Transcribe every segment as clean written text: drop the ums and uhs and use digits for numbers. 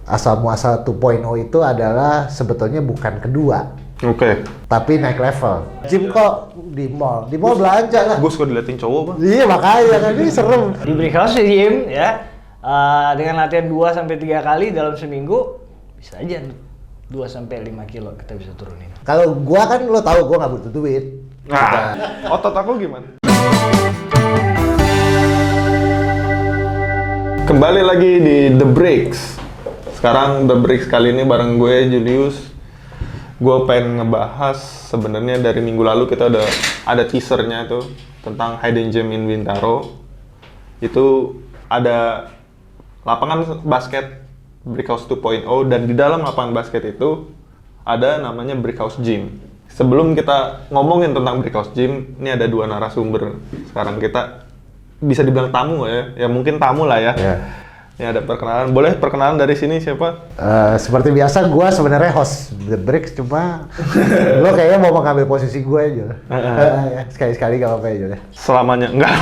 asal muasal 2.0 itu adalah sebetulnya bukan kedua. Oke. Tapi naik level. Gym kok di mall belanja lah. Gue suka diliatin cowok, Bang. Iya makanya kan ini serem. Di Brickhouse Gym ya, dengan latihan 2-3 kali dalam seminggu bisa aja 2-5 kilo kita bisa turunin. Kalau gua kan lo tahu gua nggak butuh duit. Nah, otot aku gimana? Kembali lagi di The Bricks. Sekarang The Bricks kali ini bareng gue Julius. Gue pengen ngebahas sebenarnya dari minggu lalu kita udah ada teasernya tuh tentang Hidden Gem in Bintaro. Itu ada lapangan basket Brickhouse 2.0 dan di dalam lapangan basket itu ada namanya Brickhouse Gym. Sebelum kita ngomongin tentang Brickhouse Gym, ini ada dua narasumber. Sekarang kita bisa dibilang tamu ya? Ya mungkin tamu lah ya. Yeah. Ini ada perkenalan. Boleh perkenalan dari sini siapa? Seperti biasa gua sebenarnya host The Bricks, cuma lo kayaknya mau mengambil posisi gue aja. Ya, sekali-sekali gak apa-apa aja. Selamanya enggak.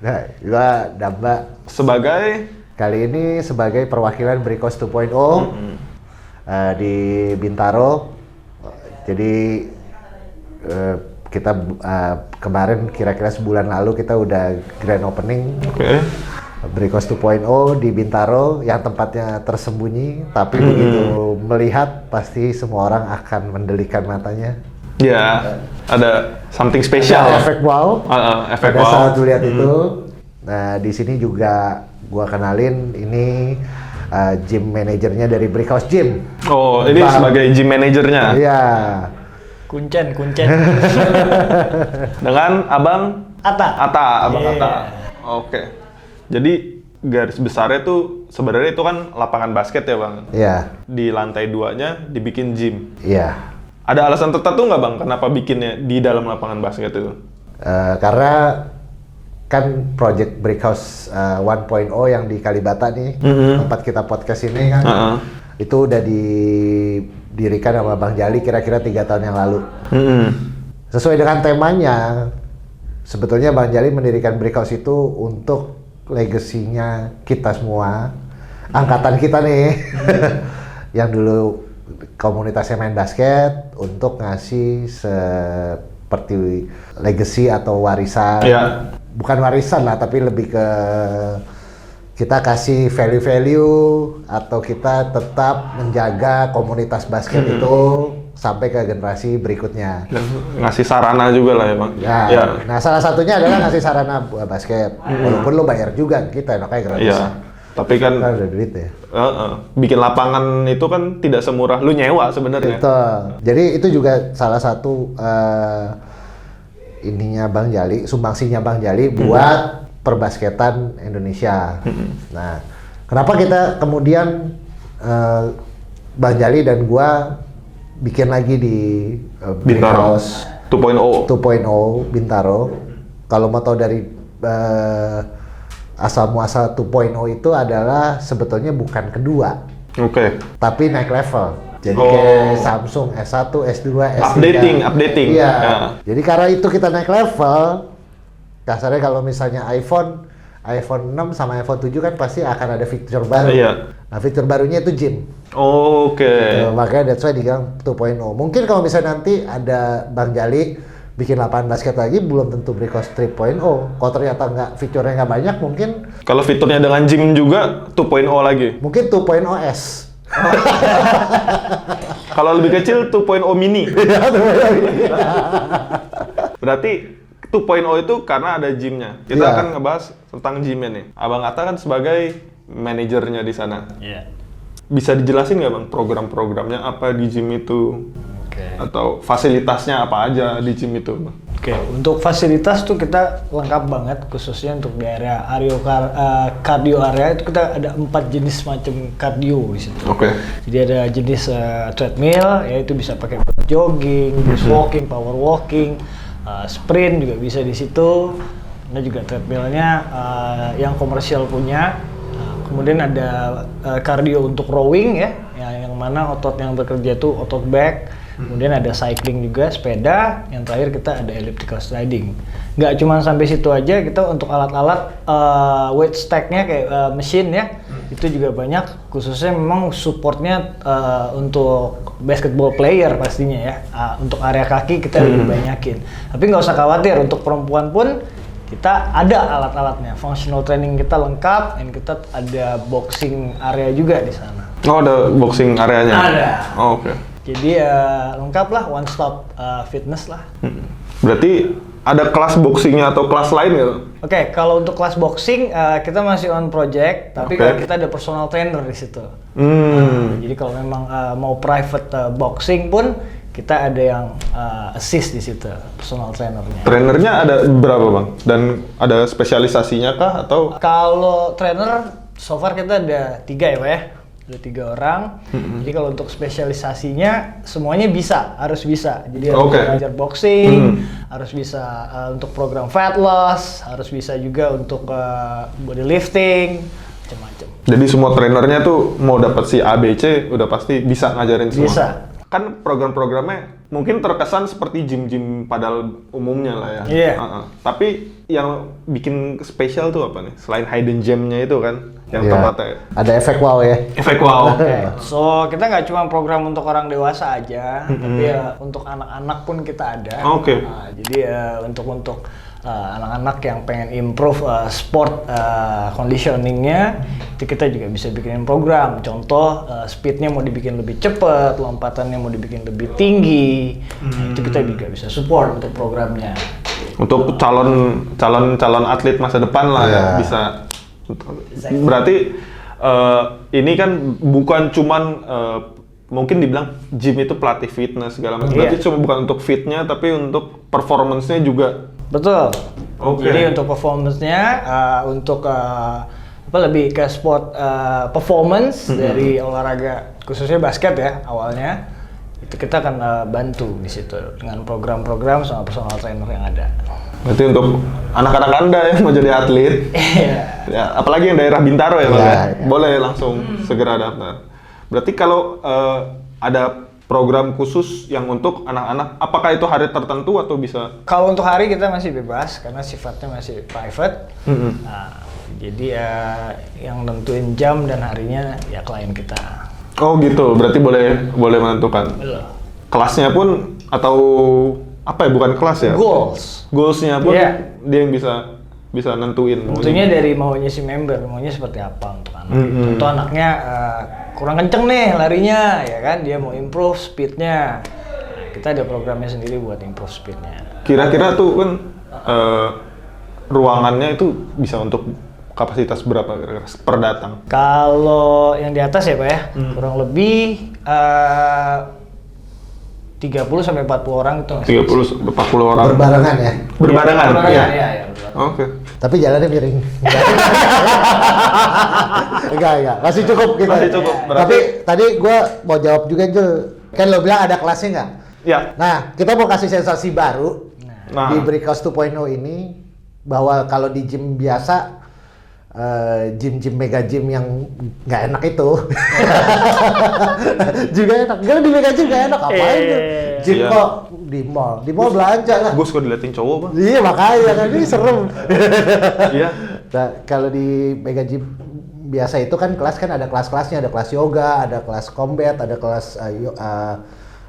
Nah, gua Damba. Sebagai Kali ini sebagai perwakilan Brickhouse 2.0 di Bintaro. Jadi kita kemarin kira-kira sebulan lalu kita udah grand opening. Oke. Brickhouse 2.0 di Bintaro yang tempatnya tersembunyi, tapi begitu melihat pasti semua orang akan mendelikan matanya. Ya, ada something spesial. Ada efek wow. Efek Pada wow. saat lihat itu. Nah, di sini juga gua kenalin ini gym manajernya dari Brickhouse Gym. Oh, ini sebagai gym manajernya. Iya. Kuncen. Dengan Abang Ata. Abang Yeah. Ata. Oke. Jadi garis besarnya tuh sebenarnya itu kan lapangan basket ya, Bang. Iya. Di lantai 2-nya dibikin gym. Iya. Ada alasan tertentu nggak, Bang, kenapa bikinnya di dalam lapangan basket itu? Karena kan project Brickhouse 1.0 yang di Kalibata nih, tempat kita podcast ini kan, itu udah didirikan sama Bang Jali kira-kira 3 tahun yang lalu. Sesuai dengan temanya, sebetulnya Bang Jali mendirikan Brickhouse itu untuk legasinya kita semua, angkatan kita nih, yang dulu komunitasnya main basket, untuk ngasih seperti legacy atau warisan. Yeah. Bukan warisan lah, tapi lebih ke kita kasih value-value atau kita tetap menjaga komunitas basket itu sampai ke generasi berikutnya. Dan ngasih sarana juga lah ya, Bang. Ya. Nah, salah satunya adalah ngasih sarana basket. Walaupun lo bayar juga, kita enaknya gratis. Iya. Tapi kan ada duit ya. Bikin lapangan itu kan tidak semurah lu nyewa sebenarnya. Betul. Jadi itu juga salah satu ininya Bang Jali, sumbangsinya Bang Jali buat perbasketan Indonesia. Nah, kenapa kita kemudian Bang Jali dan gua bikin lagi di Brickhouse 2.0 Bintaro. Kalau mau tahu dari asal muasal 2.0 itu adalah sebetulnya bukan kedua. Oke. Tapi naik level. Jadi kayak Samsung S1, S2, S3. Updating. Iya. Ya. Jadi karena itu kita naik level, kasarnya kalau misalnya iPhone 6 sama iPhone 7 kan pasti akan ada fitur baru. Iya. Nah, fitur barunya itu gym. Oke. Makanya that's why dibilang 2.0. Mungkin kalau misalnya nanti ada Bang Jali bikin lapangan basket lagi, belum tentu Brickhouse 3.0. Kalau ternyata fiturnya nggak banyak, mungkin Kalau fiturnya dengan gym juga 2.0 lagi. mungkin 2.0 S. Kalau lebih kecil 2.0 mini. Berarti 2.0 itu karena ada gymnya. Kita Iya. akan ngebahas tentang gymnya nih. Abang Atta kan sebagai manajernya di sana. Iya. Bisa dijelasin nggak, Bang, program-programnya apa di gym itu? Oke. Atau fasilitasnya apa aja di gym itu, Bang? Oke, untuk fasilitas tuh kita lengkap banget, khususnya untuk di area cardio area itu kita ada 4 jenis macam cardio di situ. Oke. Jadi ada jenis treadmill, yaitu bisa pakai buat jogging, brisk walking, power walking, sprint juga bisa di situ. Ada juga treadmillnya yang komersial punya. Kemudian ada cardio untuk rowing ya, yang mana otot yang bekerja itu otot back. Kemudian ada cycling juga, sepeda. Yang terakhir kita ada elliptical sliding. Nggak cuma sampai situ aja, kita untuk alat-alat weight stack-nya kayak mesin ya, itu juga banyak. Khususnya memang supportnya untuk basketball player pastinya ya. Untuk area kaki kita lebih banyakin. Tapi nggak usah khawatir, untuk perempuan pun kita ada alat-alatnya. Functional training kita lengkap, dan kita ada boxing area juga di sana. Oh, ada boxing areanya? Ada. Oh, oke. Jadi lengkap lah, one stop fitness lah. Berarti ada kelas boxingnya atau kelas lain gitu? Oke, kalau untuk kelas boxing kita masih on project, tapi Oke. kita ada personal trainer di situ. Hmm. Jadi kalau memang mau private boxing pun kita ada yang assist di situ, personal trainernya. Trainernya ada berapa bang? Dan ada spesialisasinya kah atau? Kalau trainer, so far kita ada 3 ya Pak ya? Ada 3 orang. Jadi kalau untuk spesialisasinya semuanya bisa, harus bisa. Jadi harus Oke. belajar boxing, harus bisa untuk program fat loss, harus bisa juga untuk body lifting, macam-macam. Jadi semua trainernya tuh mau dapat si ABC udah pasti bisa ngajarin semua. Bisa. Kan program-programnya mungkin terkesan seperti gym-gym pada umumnya lah ya. Iya. Tapi yang bikin spesial tuh apa nih? Selain hidden gem-nya itu kan, yang Iya. tempatnya. Ada efek wow ya. Efek wow. So kita nggak cuma program untuk orang dewasa aja, tapi ya untuk anak-anak pun kita ada. Oke. Jadi untuk anak-anak yang pengen improve sport conditioningnya, itu kita juga bisa bikin program. Contoh speednya mau dibikin lebih cepat, lompatannya mau dibikin lebih tinggi, nah, itu kita juga bisa support untuk programnya. Untuk calon atlet masa depan lah ya, Iya. bisa. Berarti ini kan bukan cuman mungkin dibilang gym itu pelatih fitness segala macam. Berarti Iya. cuma bukan untuk fitnya tapi untuk performance-nya juga. Betul. Oke. Jadi untuk performance-nya, untuk lebih ke sport performance dari olahraga, khususnya basket ya awalnya, itu kita akan bantu di situ dengan program-program sama personal trainer yang ada. Berarti untuk anak-anak Anda yang mau jadi atlet, ya, apalagi yang daerah Bintaro ya Bang, Iya, ya? iya. Boleh langsung segera daftar. Berarti kalau ada program khusus yang untuk anak-anak, apakah itu hari tertentu atau bisa? Kalau untuk hari kita masih bebas karena sifatnya masih private. Nah, jadi yang nentuin jam dan harinya ya klien kita. Oh gitu, berarti boleh menentukan. Betul. Kelasnya pun atau apa ya, bukan kelas ya? Goals-nya pun Iya. dia yang bisa nentuin. Tentunya dari maunya si member, maunya seperti apa untuk anak. Contoh anaknya kurang kenceng nih larinya, ya kan? Dia mau improve speednya. Nah, kita ada programnya sendiri buat improve speednya. Kira-kira tuh kan ruangannya itu bisa untuk kapasitas berapa kira-kira per datang? Kalau yang di atas ya Pak ya, kurang lebih 30 sampai 40 orang itu masih 30-40 orang. Berbarengan ya. Berbarengan? Iya. Oke. Tapi jalannya miring. Enggak. Masih cukup kita. Masih cukup, berarti- Tapi tadi gua mau jawab juga Jul. Kan lo bilang ada kelasnya nggak? Ya. Nah, kita mau kasih sensasi baru Nah. di Breakhouse 2.0 ini, bahwa kalau di gym biasa, gym mega gym yang nggak enak itu juga enak. Kalau di mega gym nggak enak, apain tuh? Gym Iya. kok di mall belanja lah. Gue suka diliatin cowok bang. Iya makanya kan ini serem. Iya. Nah, kalau di mega gym biasa itu kan kelas kan ada kelas-kelasnya, ada kelas yoga, ada kelas combat, ada kelas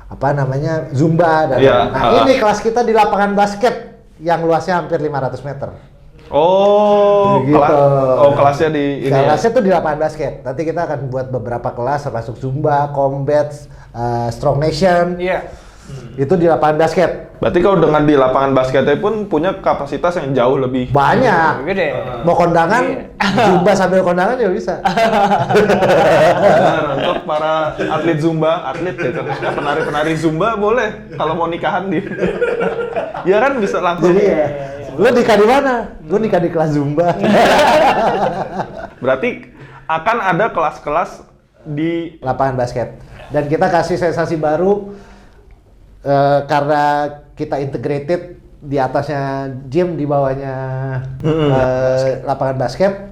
apa namanya zumba. Dan Iya, nah ini kelas kita di lapangan basket yang luasnya hampir 500 meter. Oh, Gitu. kelasnya di ini. Kelasnya tuh di lapangan basket. Nanti kita akan buat beberapa kelas termasuk zumba, combat, strong nation. Iya. Itu di lapangan basket. Berarti kalau dengan di lapangan basketnya pun punya kapasitas yang jauh lebih. Banyak. Gede. Mau kondangan, zumba sambil kondangan juga bisa. Benar, untuk para atlet zumba, penari-penari zumba boleh kalau mau nikahan di. Ya kan bisa langsung. Jadi ya, lu nikah di mana? Gue nikah di kelas zumba. Berarti akan ada kelas-kelas di Lapangan basket. Dan kita kasih sensasi baru karena kita integrated, di atasnya gym, di bawahnya lapangan basket.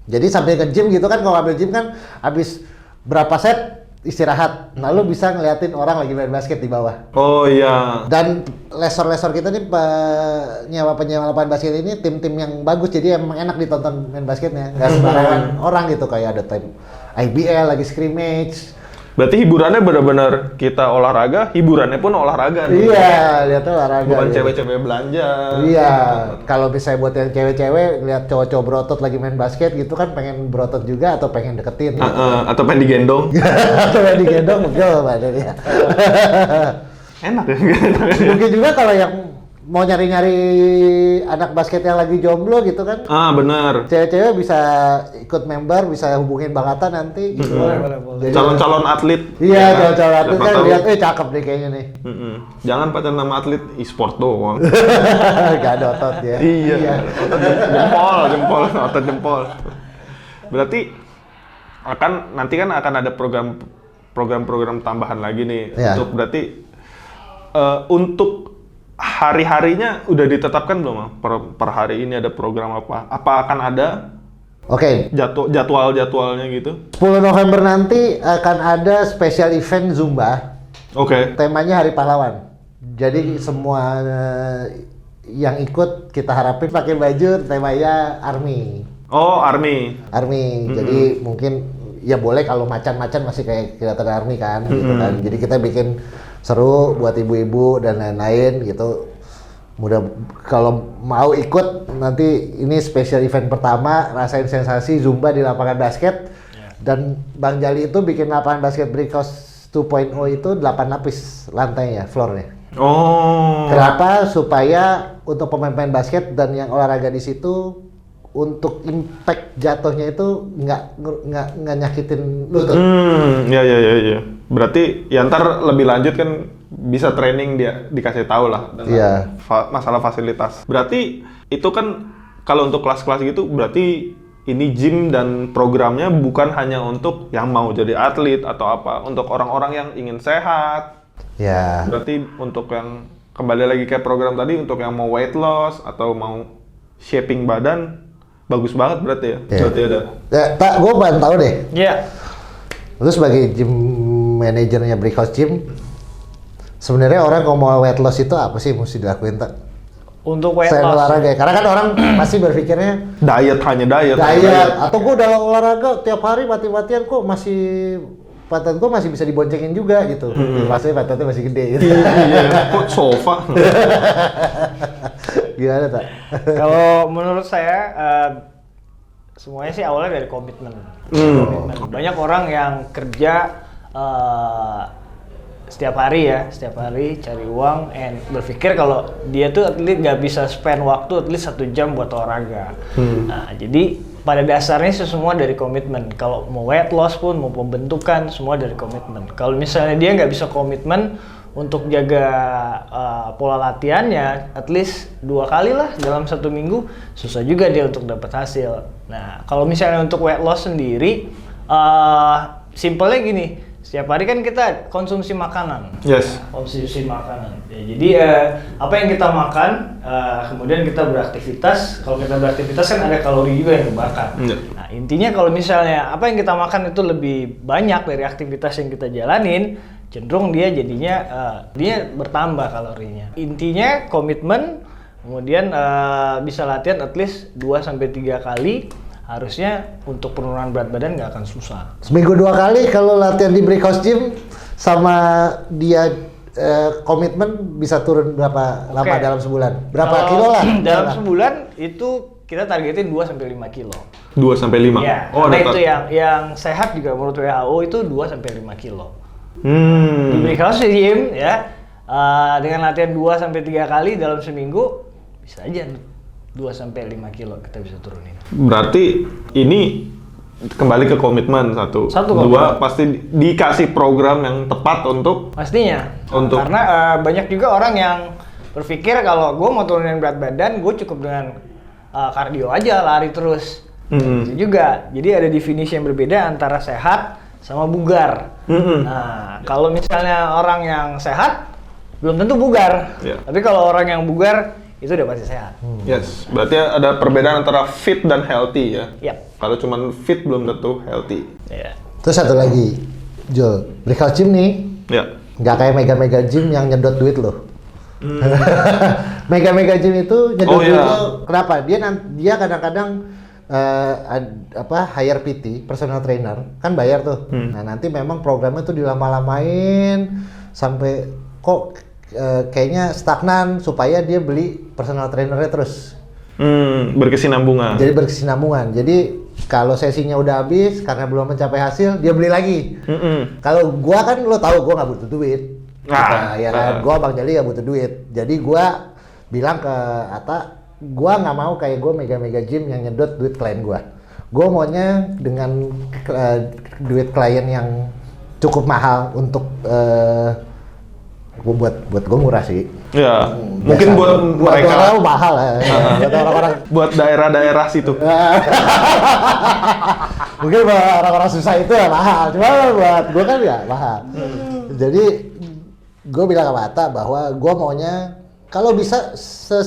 Jadi sambil nge-gym gitu kan, kalau ambil gym kan habis berapa set istirahat. Nah, lu bisa ngeliatin orang lagi main basket di bawah. Oh iya. Dan lesor-lesor kita nih penyewa lapangan basket ini tim-tim yang bagus, jadi emang enak ditonton main basketnya. Nggak sembarangan orang gitu, kayak ada tim IBL lagi scrimmage. Berarti hiburannya benar-benar kita olahraga, hiburannya pun olahraga. Iya, lihatnya olahraga. Bukan gitu. cewek-cewek belanja. Iya, kalau misalnya buat yang cewek-cewek lihat cowok-cowok berotot lagi main basket gitu kan, pengen berotot juga atau pengen deketin. Gitu. Atau pengen digendong. Atau pengen digendong, betul badannya. Enak ya. Mungkin juga kalau yang mau nyari-nyari anak basket yang lagi jomblo gitu kan. Benar. Cewek-cewek bisa ikut member, bisa hubungin Bang Atta nanti gitu. Boleh. Jadi- Calon-calon atlet. Iya, calon-calon atlet Siapa kan tahu. lihat, cakep nih kayaknya nih. Jangan pacaran sama atlet e-sport doang. Gak ada otot ya. Iya. Otot jempol. Berarti nanti kan akan ada program-program tambahan lagi nih. Iya. Untuk berarti untuk hari-harinya udah ditetapkan belum, Bang? Per hari ini ada program apa? Apa akan ada Oke, jadwal-jadwalnya gitu? 10 November nanti akan ada special event Zumba. Oke. Temanya Hari Pahlawan. Jadi semua yang ikut kita harapin pakai baju temanya Army. Oh, Army. Jadi mungkin ya boleh kalau macan-macan masih kayak kelihatan Army kan gitu kan. Jadi kita bikin seru buat ibu-ibu dan lain-lain gitu. Mudah kalau mau ikut nanti ini special event pertama, rasain sensasi Zumba di lapangan basket. Dan Bang Jali itu bikin lapangan basket Brickhouse 2.0 itu 8 lapis lantainya, floornya. Oh. Kenapa? Supaya untuk pemain-pemain basket dan yang olahraga di situ untuk impact jatuhnya itu nggak nyakitin lutut. Iya. Berarti ya ntar lebih lanjut kan bisa training dia dikasih tahu lah dengan Iya. masalah fasilitas. Berarti itu kan kalau untuk kelas-kelas gitu berarti ini gym dan programnya bukan hanya untuk yang mau jadi atlet atau apa, untuk orang-orang yang ingin sehat. Ya. Berarti untuk yang kembali lagi ke program tadi, untuk yang mau weight loss atau mau shaping badan, bagus banget berarti ya. Iya. Berarti ada. Ya, tak, gue pengen tahu deh. Iya. Lu sebagai gym manajernya Brickhouse Gym, sebenarnya orang kalau mau weight loss itu apa sih mesti dilakuin, tak? Untuk weight Selain loss. olahraga ya. Karena kan orang masih berpikirnya Hanya diet. atau gue udah olahraga tiap hari mati-matian kok masih badan gue masih bisa diboncengin juga gitu. Maksudnya badannya masih gede gitu. Iya, kok sofa? Gimana, tak? Kalau menurut saya semuanya sih awalnya dari komitmen. Komitmen. Banyak orang yang kerja setiap hari cari uang and berpikir kalau dia tuh atlet nggak bisa spend waktu at least 1 jam buat olahraga. Nah, jadi pada dasarnya sih semua dari komitmen. Kalau mau weight loss pun, mau pembentukan, semua dari komitmen. Kalau misalnya dia nggak bisa komitmen untuk jaga pola latihannya, at least 2 kali lah dalam 1 minggu, susah juga dia untuk dapat hasil. Nah, kalau misalnya untuk weight loss sendiri, simpelnya gini, setiap hari kan kita konsumsi makanan. Yes. Konsumsi makanan. Ya, jadi apa yang kita makan, kemudian kita beraktivitas. Kalau kita beraktivitas kan ada kalori juga yang dibakar. Iya. Nah, intinya kalau misalnya apa yang kita makan itu lebih banyak dari aktivitas yang kita jalanin, cenderung dia jadinya dia bertambah kalorinya. Intinya komitmen, kemudian bisa latihan at least 2-3 kali. Harusnya untuk penurunan berat badan nggak akan susah. Seminggu 2 kali kalau latihan di Brickhouse Gym sama dia komitmen bisa turun berapa lama dalam sebulan? Berapa Kalau kilo lah? Dalam sebulan itu kita targetin 2-5 kilo. 2-5. Ya, Oh, karena ada itu yang sehat juga menurut WHO itu 2-5 kilo. Di Hmm. Brickhouse Gym ya, dengan latihan 2-3 kali dalam seminggu bisa aja 2-5 kilo kita bisa turunin. Berarti ini kembali ke komitmen satu. Satu Dua, komitmen. pasti dikasih program yang tepat untuk Pastinya. Untuk- Karena banyak juga orang yang berpikir kalau gue mau turunin berat badan, gue cukup dengan kardio aja, lari terus. Itu juga. Jadi ada definisi yang berbeda antara sehat sama bugar. Nah, kalau misalnya orang yang sehat, belum tentu bugar. Iya. Tapi kalau orang yang bugar, itu udah pasti sehat. yes. Berarti ada perbedaan antara fit dan healthy ya. Yap. Kalau cuman fit belum tentu healthy. Iya. Terus satu lagi, Jul, Brickhouse Gym nih, Ya. nggak kayak mega-mega gym yang nyedot duit loh. Mega-mega gym itu nyedot duit lo. Kenapa? Dia kadang-kadang hire PT, personal trainer, kan bayar tuh. Nah nanti memang programnya tuh dilama-lamain sampai kok kayaknya stagnan supaya dia beli personal trainernya terus. Berkesinambungan. Jadi berkesinambungan. Jadi kalau sesinya udah habis karena belum mencapai hasil, dia beli lagi. Kalau gua kan lo tahu gua nggak butuh duit. Ya kan, gua Bang Jali nggak butuh duit. Jadi gua bilang ke Atta, gua nggak mau kayak gua mega-mega gym yang nyedot duit klien gua. Gua maunya dengan duit klien yang cukup mahal untuk buat gue murah sih. Ya, mungkin buat mereka orang mahal lah. Buat orang-orang buat daerah-daerah situ. Mungkin buat orang-orang susah itu ya mahal. Cuma buat gue kan ya mahal. Jadi gue bilang sama Atta bahwa gue maunya kalau bisa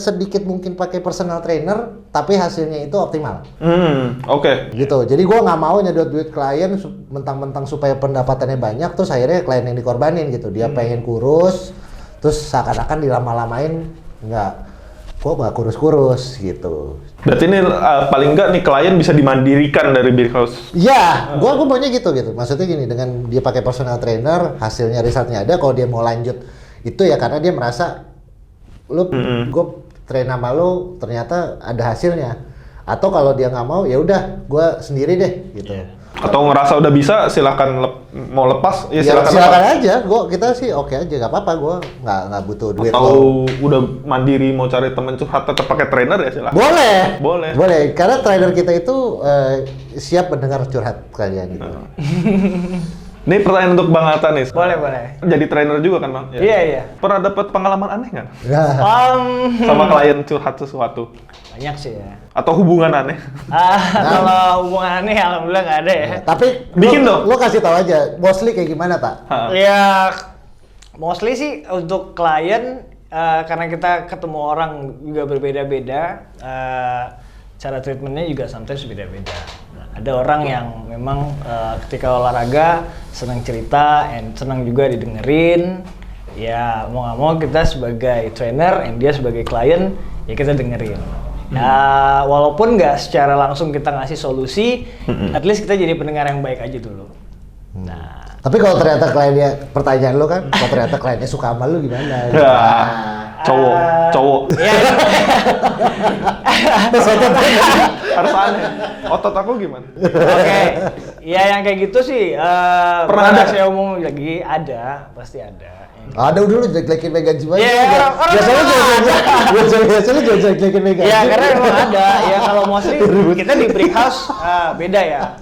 sedikit mungkin pakai personal trainer, tapi hasilnya itu optimal. Oke. Gitu. Jadi gue nggak mau nyedot duit klien mentang-mentang supaya pendapatannya banyak, terus akhirnya klien yang dikorbanin gitu. Dia pengen kurus, terus seakan-akan dilama-lamain kok nggak kurus-kurus gitu. Berarti ini paling nggak nih klien bisa dimandirikan dari Brickhouse. Iya, gue maunya gitu. Maksudnya gini, dengan dia pakai personal trainer, hasilnya resultnya ada. Kalau dia mau lanjut itu ya karena dia merasa gue train sama lo ternyata ada hasilnya. Atau kalau dia nggak mau ya udah gue sendiri deh gitu. Atau ngerasa udah bisa silakan mau lepas ya silakan aja. Kita sih oke aja, nggak apa-apa. Gue nggak butuh duit. Atau udah mandiri mau cari temen curhat tetap pakai trainer ya silakan. Boleh. Karena trainer kita itu siap mendengar curhat kalian gitu. Ini pertanyaan untuk Bang Atta nih. Boleh. Jadi trainer juga kan Bang? Iya. Pernah dapat pengalaman aneh nggak? Sama klien curhat sesuatu? Banyak sih ya. Atau hubungan aneh? Kalau hubungan aneh alhamdulillah nggak ada ya. Tapi bikin dong. Lo kasih tahu aja, mostly kayak gimana tak? Ya, mostly sih untuk klien karena kita ketemu orang juga berbeda-beda, cara treatmentnya juga sometimes beda-beda. Ada orang yang memang ketika olahraga senang cerita, senang juga didengerin. Ya mau nggak mau kita sebagai trainer, and dia sebagai klien, ya kita dengerin. Ya walaupun nggak secara langsung kita ngasih solusi, at least kita jadi pendengar yang baik aja dulu. Nah. Tapi kalau ternyata kliennya, pertanyaan lo kan, kalau ternyata kliennya suka sama lo gimana? Cowok. Iya. Harus aneh. Otot aku gimana? Oke. Ya yang kayak gitu sih pernah ada saya umum lagi pasti ada. Ada udah lu jelek-jelekin Mega Gym aja. Biasanya jelek-jelekin Mega Gym. Iya, karena emang ada. Ya kalau mostly kita di Brickhouse beda ya.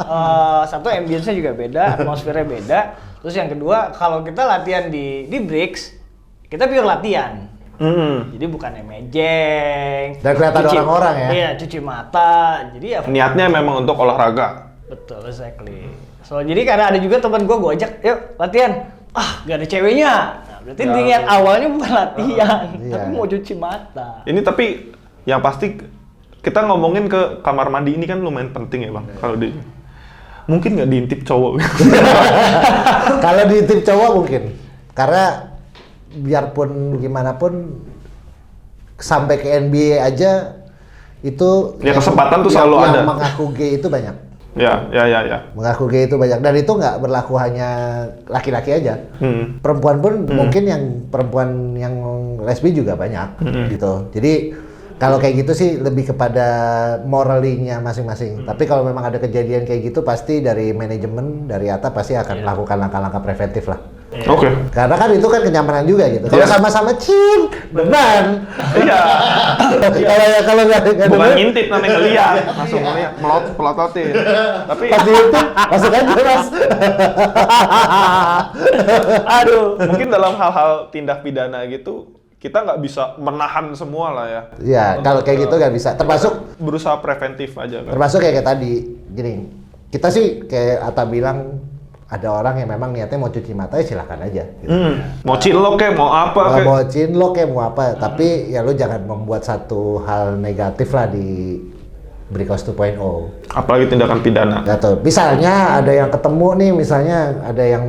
Satu ambience-nya juga beda, atmosfernya beda. Terus yang kedua, kalau kita latihan di Bricks, kita pure latihan. Jadi bukannya mejeng. Dan kelihatan orang-orang ya. Iya, cuci mata. Jadi ya niatnya memang untuk olahraga. Betul, exactly. So jadi karena ada juga teman gue ajak, yuk latihan. Gak ada ceweknya. Nah, berarti niat awalnya bukan latihan, tapi mau cuci mata. Ini tapi yang pasti kita ngomongin ke kamar mandi ini kan lumayan penting ya Bang. Kalau mungkin nggak diintip cowok. Kalau diintip cowok mungkin, karena biarpun gimana pun sampai ke NBA aja itu ya kesempatan tuh selalu ada. Yang mengaku gay itu banyak. Ya. Mengaku gay itu banyak, dan itu nggak berlaku hanya laki-laki aja. Perempuan pun mungkin perempuan yang lesbi juga banyak gitu. Jadi kalau kayak gitu sih lebih kepada moralinya masing-masing. Tapi kalau memang ada kejadian kayak gitu, pasti dari manajemen, dari Atta pasti akan melakukan langkah-langkah preventif lah. Oke. Karena kan itu kan kenyamanan juga gitu. Kalau sama-sama demen. Iya. Kalau nggak bukan ngintip namanya ngeliat, langsung ngeliat, melototin. Tapi pasti itu masuk aja Mas. Aduh, mungkin dalam hal-hal tindak pidana gitu kita nggak bisa menahan semua lah ya. Iya, kalau kayak gitu nggak bisa. Termasuk berusaha preventif aja kan. Termasuk kayak tadi, gini. Kita sih kayak Atta bilang, ada orang yang memang niatnya mau cuci mata, ya silakan aja. Gitu. Mau cinlok kayak mau apa kayak. Mau cinlok kayak mau apa, tapi ya lu jangan membuat satu hal negatif lah di Brickhouse 2.0. Apalagi tindakan pidana. Gitu. Misalnya ada yang ketemu nih, misalnya ada yang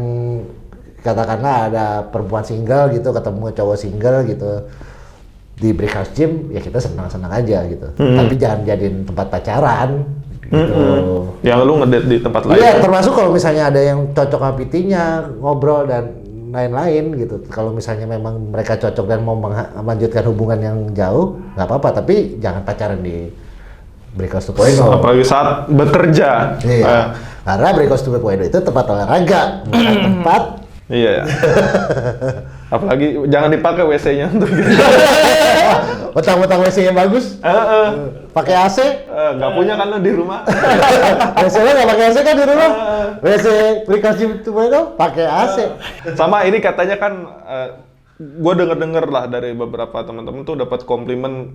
katakanlah ada perempuan single gitu ketemu cowok single gitu di Brickhouse Gym, ya kita senang-senang aja gitu. Tapi jangan jadiin tempat pacaran. Gitu. Yang lu ngedate di tempat lain. Iya, termasuk kalau misalnya ada yang cocok sama PT-nya, ngobrol dan lain-lain gitu. Kalau misalnya memang mereka cocok dan mau melanjutkan hubungan yang jauh, nggak apa-apa. Tapi jangan pacaran di Brickhouse 2.0. Apalagi saat bekerja. Iya. Karena Brickhouse 2.0 itu tempat olahraga, bukan tempat. Iya. Apalagi jangan dipakai WC-nya untuk gitu. Utang-utang WC yang bagus. Pakai AC. Nggak punya kan lo di rumah. WC-nya nggak pakai AC kan di rumah. WC Brickhouse 2.0 pakai AC. Sama ini katanya kan, gue denger lah dari beberapa teman-teman tuh dapat komplimen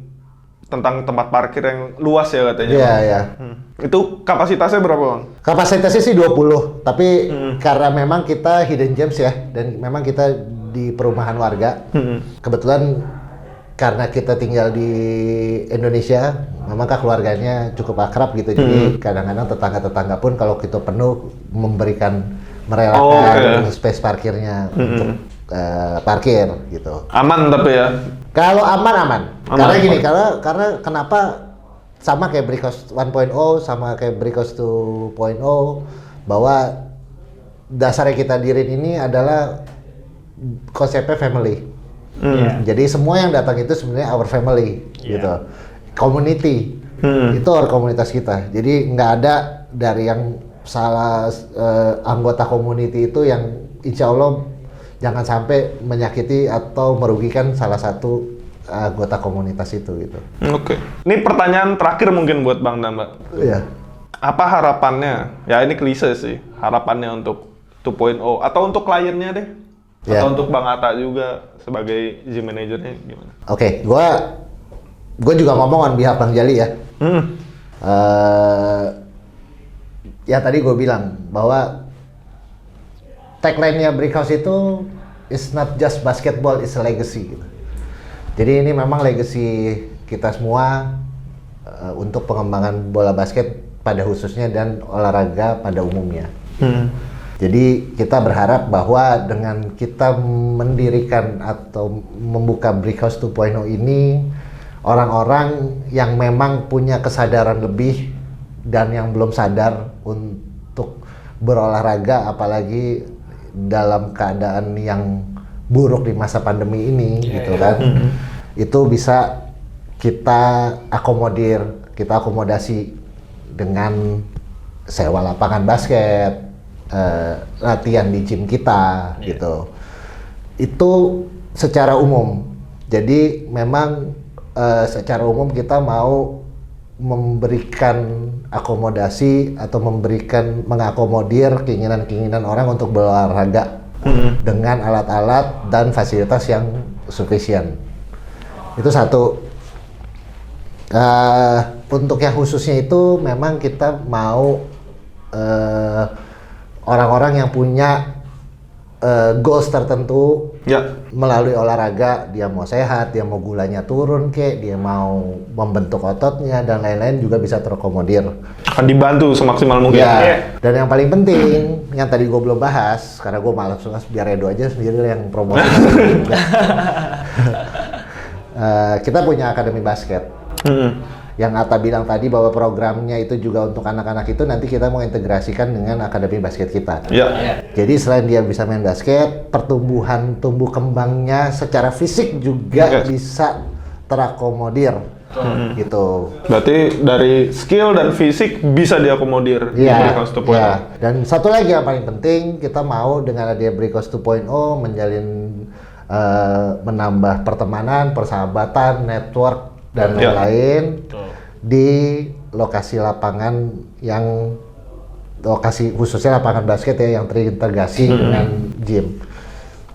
tentang tempat parkir yang luas ya katanya. Iya, iya. Itu kapasitasnya berapa, Bang? Kapasitasnya sih 20, tapi karena memang kita hidden gems ya, dan memang kita di perumahan warga. Kebetulan karena kita tinggal di Indonesia, memang keluarganya cukup akrab gitu. Jadi kadang-kadang tetangga-tetangga pun kalau kita penuh merelakan space parkirnya untuk parkir gitu. Aman tapi ya? Kalau aman. Karena gini, karena kenapa sama kayak Brickhouse 1.0 sama kayak Brickhouse 2.0, bahwa dasarnya kita dirin ini adalah konsepnya family. Jadi semua yang datang itu sebenarnya our family gitu. Community. Itu our komunitas kita. Jadi nggak ada dari yang salah anggota community itu yang insya Allah jangan sampai menyakiti atau merugikan salah satu anggota komunitas itu gitu. Oke. Ini pertanyaan terakhir mungkin buat Bang Damba. Iya. Apa harapannya? Ya ini klise sih. Harapannya untuk 2.0 atau untuk kliennya deh. Yeah. Atau untuk Bang Atta juga sebagai gym manajernya gimana? Oke, gua juga ngomong on behalf Bang Jali ya. Ya tadi gue bilang bahwa tagline-nya Brickhouse itu is not just basketball, it's a legacy gitu. Jadi ini memang legacy kita semua untuk pengembangan bola basket pada khususnya dan olahraga pada umumnya. Jadi kita berharap bahwa dengan kita mendirikan atau membuka Brickhouse 2.0 ini, orang-orang yang memang punya kesadaran lebih dan yang belum sadar untuk berolahraga, apalagi dalam keadaan yang buruk di masa pandemi ini, gitu kan, itu bisa kita akomodasi dengan sewa lapangan basket, latihan di gym kita, gitu. Itu secara umum. Jadi memang secara umum kita mau memberikan akomodasi atau mengakomodir keinginan-keinginan orang untuk berolahraga dengan alat-alat dan fasilitas yang sufisien. Itu satu. Untuk yang khususnya itu memang kita mau orang-orang yang punya goals tertentu melalui olahraga, dia mau sehat, dia mau gulanya turun kek, dia mau membentuk ototnya dan lain-lain juga bisa terakomodir. Akan dibantu semaksimal mungkin. Ya. Dan yang paling penting, yang tadi gue belum bahas, karena gue malas biar Edo aja sendiri yang promosi. Kita punya akademi basket. Yang Atta bilang tadi bahwa programnya itu juga untuk anak-anak itu nanti kita mau integrasikan dengan akademi basket kita. Jadi selain dia bisa main basket, tumbuh kembangnya secara fisik juga bisa terakomodir. Gitu. Berarti dari skill dan fisik bisa diakomodir di Brickhouse 2.0. Iya. Dan satu lagi yang paling penting, kita mau dengan adanya Brickhouse 2.0 menambah pertemanan, persahabatan, network dan lain-lain di lokasi lapangan lokasi khususnya lapangan basket ya yang terintegrasi dengan gym.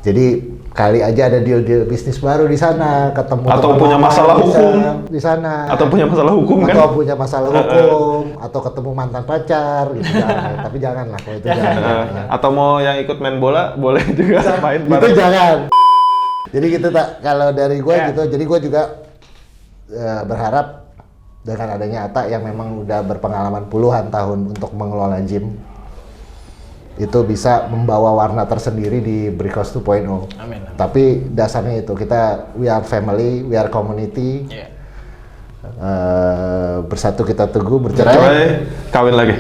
Jadi kali aja ada deal-deal bisnis baru di sana, ketemu atau punya masalah hukum di sana, atau punya masalah hukum kan? Atau punya masalah hukum, atau ketemu mantan pacar, gitu jangan. Tapi janganlah kalau itu jangan. Atau mau yang ikut main bola boleh juga main bareng. Itu jangan. Jadi gitu tak, kalau dari gue gitu. Jadi gue juga berharap dengan adanya Ata yang memang udah berpengalaman puluhan tahun untuk mengelola gym, itu bisa membawa warna tersendiri di Brickhouse 2.0. Amin. Tapi dasarnya itu, kita we are family, we are community. Yeah. Bersatu kita teguh, bercerai kawin lagi.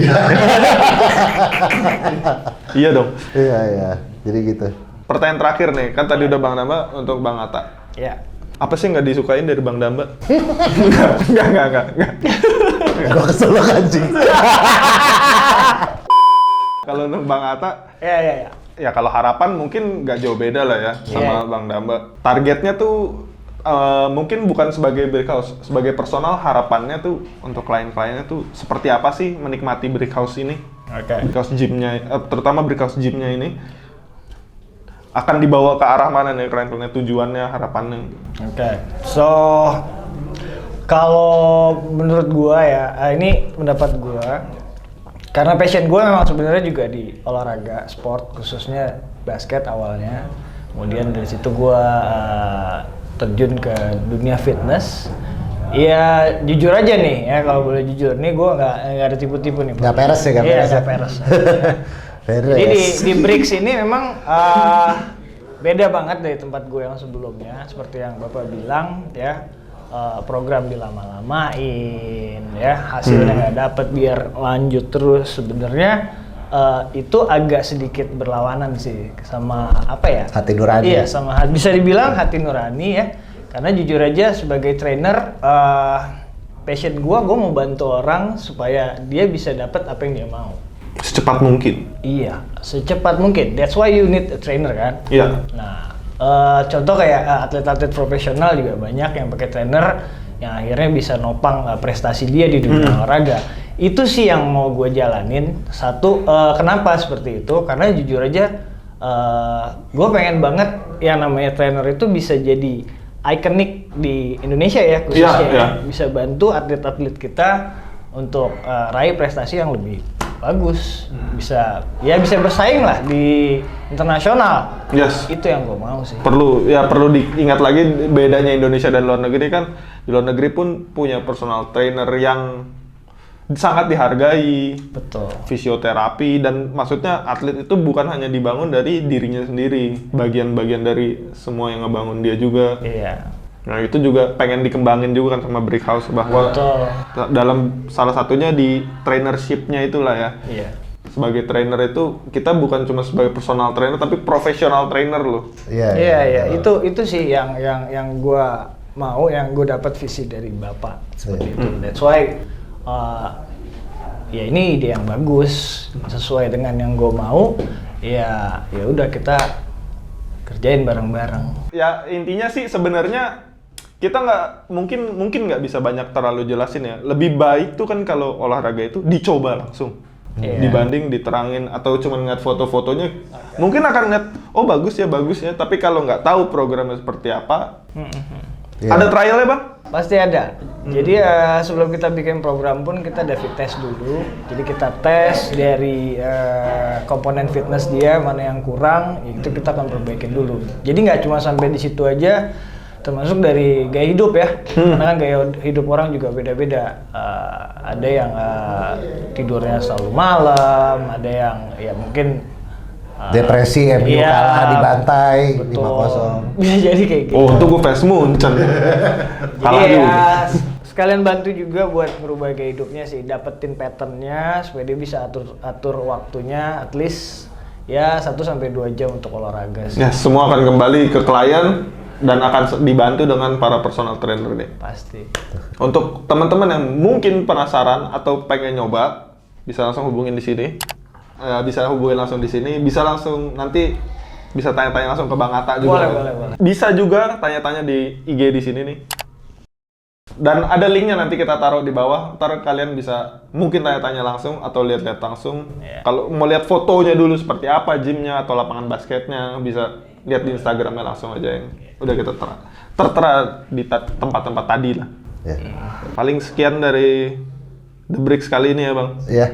Iya dong. Iya, jadi gitu. Pertanyaan terakhir nih, kan tadi udah Bang Damba untuk Bang Atta. Ya. Apa sih nggak disukain dari Bang Damba? Enggak. Gua kesel banget, anjing. Kalau untuk Bang Atta, Ya. ya kalau harapan mungkin nggak jauh beda lah ya sama Bang Damba. Targetnya tuh mungkin bukan sebagai Brickhouse, sebagai personal harapannya tuh untuk klien-kliennya tuh seperti apa sih menikmati Brickhouse ini? Brickhouse gymnya, terutama Brickhouse gymnya ini akan dibawa ke arah mana nih klien-kliennya, tujuannya, harapannya? So kalau menurut gua ya, ini pendapat gua. Karena passion gue memang sebenarnya juga di olahraga, sport, khususnya basket awalnya. Kemudian dari situ gue terjun ke dunia fitness. Ya jujur aja nih ya, kalau boleh jujur nih gue nggak ada tipu-tipu nih. Nggak peres ya, nggak peres. Jadi di Bricks ini memang beda banget dari tempat gue yang sebelumnya. Seperti yang Bapak bilang ya. Program dilama-lamain ya, hasilnya nggak dapet biar lanjut terus. Sebenarnya itu agak sedikit berlawanan sih sama apa ya, hati nurani. Iya, sama bisa dibilang hati nurani ya, karena jujur aja sebagai trainer passion gue mau bantu orang supaya dia bisa dapat apa yang dia mau Secepat mungkin. Iya, secepat mungkin. That's why you need a trainer kan. Iya. Nah, contoh kayak atlet-atlet profesional juga banyak yang pakai trainer yang akhirnya bisa nopang prestasi dia di dunia olahraga. Itu sih yang mau gue jalanin. Satu, kenapa seperti itu? Karena jujur aja, gue pengen banget yang namanya trainer itu bisa jadi ikonik di Indonesia ya, khususnya bisa bantu atlet-atlet kita untuk raih prestasi yang lebih bagus, bisa bersaing lah di internasional. Yes. Itu yang gue mau sih. Perlu diingat lagi bedanya Indonesia dan luar negeri kan. Di luar negeri pun punya personal trainer yang sangat dihargai. Betul. Fisioterapi, dan maksudnya atlet itu bukan hanya dibangun dari dirinya sendiri, bagian-bagian dari semua yang ngebangun dia juga. Iya. Nah itu juga pengen dikembangin juga kan sama Brickhouse, bahwa dalam salah satunya di trainership-nya itulah ya. Iya. Sebagai trainer itu kita bukan cuma sebagai personal trainer tapi profesional trainer loh. Iya. Itu sih yang gua mau, yang gue dapat visi dari Bapak seperti itu. That's why ya ini ide yang bagus, sesuai dengan yang gue mau. Ya udah kita kerjain bareng-bareng. Ya intinya sih sebenarnya kita mungkin nggak bisa banyak terlalu jelasin ya. Lebih baik tuh kan kalau olahraga itu dicoba langsung, dibanding diterangin atau cuma ngeliat foto-fotonya. Mungkin akan ngeliat, oh bagus ya, tapi kalau nggak tahu programnya seperti apa, ada trialnya Bang? Pasti ada. Jadi sebelum kita bikin program pun kita ada fit test dulu. Jadi kita tes dari komponen fitness dia mana yang kurang, itu kita akan perbaikin dulu. Jadi nggak cuma sampai di situ aja. Termasuk dari gaya hidup ya, karena kan gaya hidup orang juga beda-beda. Ada yang tidurnya selalu malam, ada yang ya mungkin depresi, MU kalah di bantai 5-0. Bisa jadi kayak gitu. Oh, itu gue fans Munchen. Jadi ya sekalian bantu juga buat merubah gaya hidupnya sih, dapetin patternnya supaya dia bisa atur waktunya, at least ya 1-2 jam untuk olahraga sih. Ya, semua akan kembali ke klien dan akan dibantu dengan para personal trainer nih. Pasti. Untuk teman-teman yang mungkin penasaran atau pengen nyoba, bisa langsung hubungin di sini. Bisa hubungin langsung di sini. Bisa langsung nanti bisa tanya-tanya langsung ke Bang Atta juga. Boleh. Bisa juga tanya-tanya di IG di sini nih. Dan ada linknya nanti kita taruh di bawah. Ntar kalian bisa mungkin tanya-tanya langsung atau lihat-lihat langsung. Kalau mau lihat fotonya dulu seperti apa gymnya atau lapangan basketnya, bisa lihat di Instagramnya langsung aja yang udah kita tertera di tempat-tempat tadi lah. Paling sekian dari The Bricks kali ini ya Bang. Iya.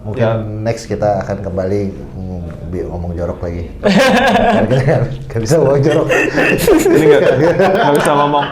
Mungkin next kita akan kembali ngomong jorok lagi. Karena kita nggak bisa ngomong jorok. Ini nggak bisa ngomong.